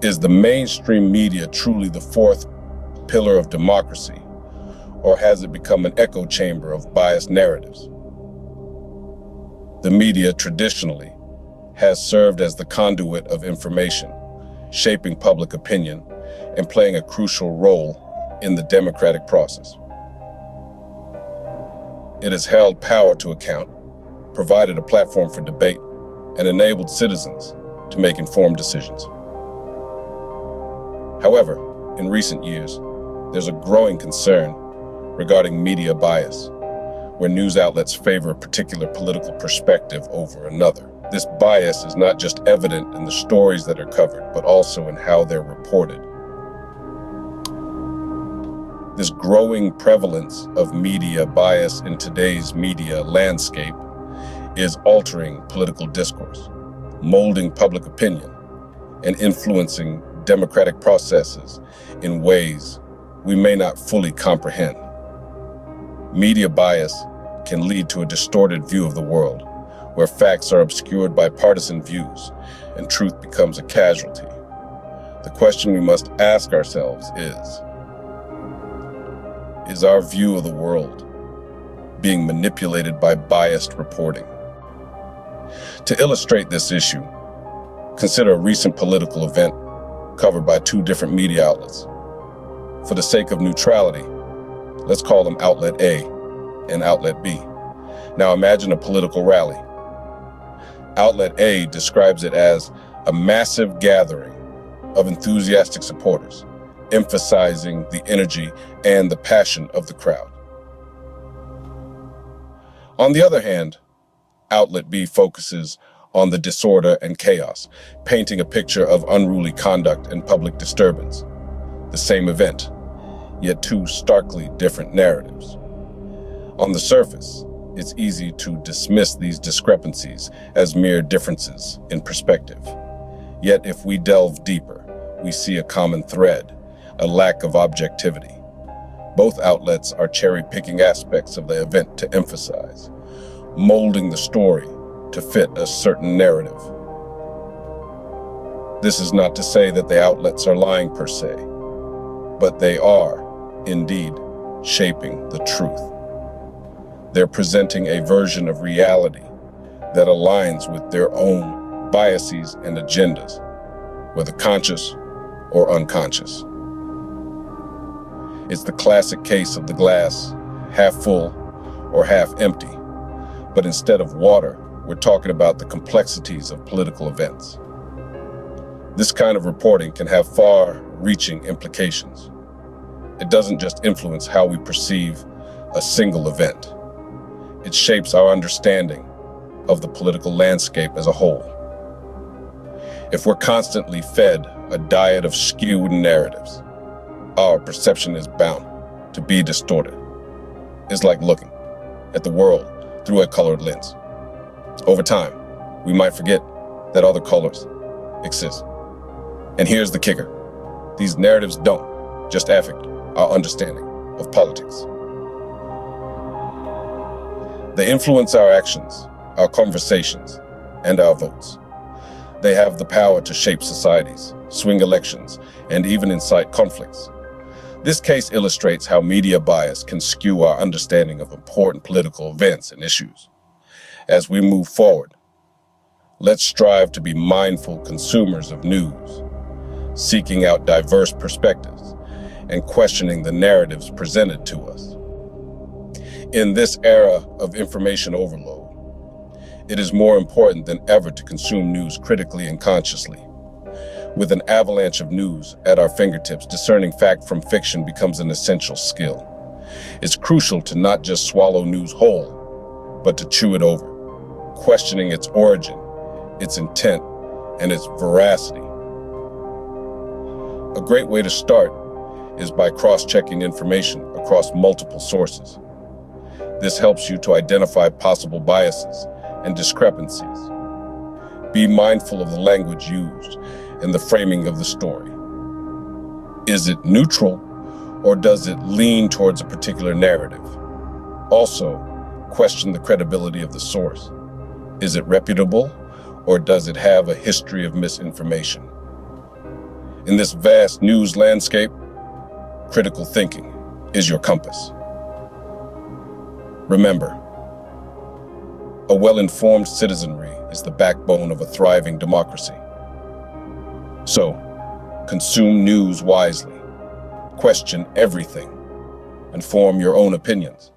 Is the mainstream media truly the fourth pillar of democracy, or has it become an echo chamber of biased narratives? The media traditionally has served as the conduit of information, shaping public opinion and playing a crucial role in the democratic process. It has held power to account, provided a platform for debate, and enabled citizens to make informed decisions. However, in recent years, there's a growing concern regarding media bias, where news outlets favor a particular political perspective over another. This bias is not just evident in the stories that are covered, but also in how they're reported. This growing prevalence of media bias in today's media landscape is altering political discourse, molding public opinion, and influencing democratic processes in ways we may not fully comprehend. Media bias can lead to a distorted view of the world, where facts are obscured by partisan views and truth becomes a casualty. The question we must ask ourselves is our view of the world being manipulated by biased reporting? To illustrate this issue, consider a recent political event covered by two different media outlets. For the sake of neutrality, let's call them Outlet A and Outlet B. Now imagine a political rally. Outlet A describes it as a massive gathering of enthusiastic supporters, emphasizing the energy and the passion of the crowd. On the other hand, Outlet B focuses on the disorder and chaos, painting a picture of unruly conduct and public disturbance. The same event, yet two starkly different narratives. On the surface, it's easy to dismiss these discrepancies as mere differences in perspective. Yet if we delve deeper, we see a common thread, a lack of objectivity. Both outlets are cherry-picking aspects of the event to emphasize, molding the story to fit a certain narrative. This is not to say that the outlets are lying per se, but they are, indeed, shaping the truth. They're presenting a version of reality that aligns with their own biases and agendas, whether conscious or unconscious. It's the classic case of the glass half full or half empty, but instead of water, we're talking about the complexities of political events. This kind of reporting can have far-reaching implications. It doesn't just influence how we perceive a single event. It shapes our understanding of the political landscape as a whole. If we're constantly fed a diet of skewed narratives, our perception is bound to be distorted. It's like looking at the world through a colored lens. Over time, we might forget that other colors exist. And here's the kicker. These narratives don't just affect our understanding of politics. They influence our actions, our conversations, and our votes. They have the power to shape societies, swing elections, and even incite conflicts. This case illustrates how media bias can skew our understanding of important political events and issues. As we move forward, let's strive to be mindful consumers of news, seeking out diverse perspectives and questioning the narratives presented to us. In this era of information overload, it is more important than ever to consume news critically and consciously. With an avalanche of news at our fingertips, discerning fact from fiction becomes an essential skill. It's crucial to not just swallow news whole, but to chew it over, questioning its origin, its intent, and its veracity. A great way to start is by cross-checking information across multiple sources. This helps you to identify possible biases and discrepancies. Be mindful of the language used and the framing of the story. Is it neutral, or does it lean towards a particular narrative? Also, question the credibility of the source. Is it reputable, or does it have a history of misinformation? In this vast news landscape, critical thinking is your compass. Remember, a well-informed citizenry is the backbone of a thriving democracy. So, consume news wisely, question everything, and form your own opinions.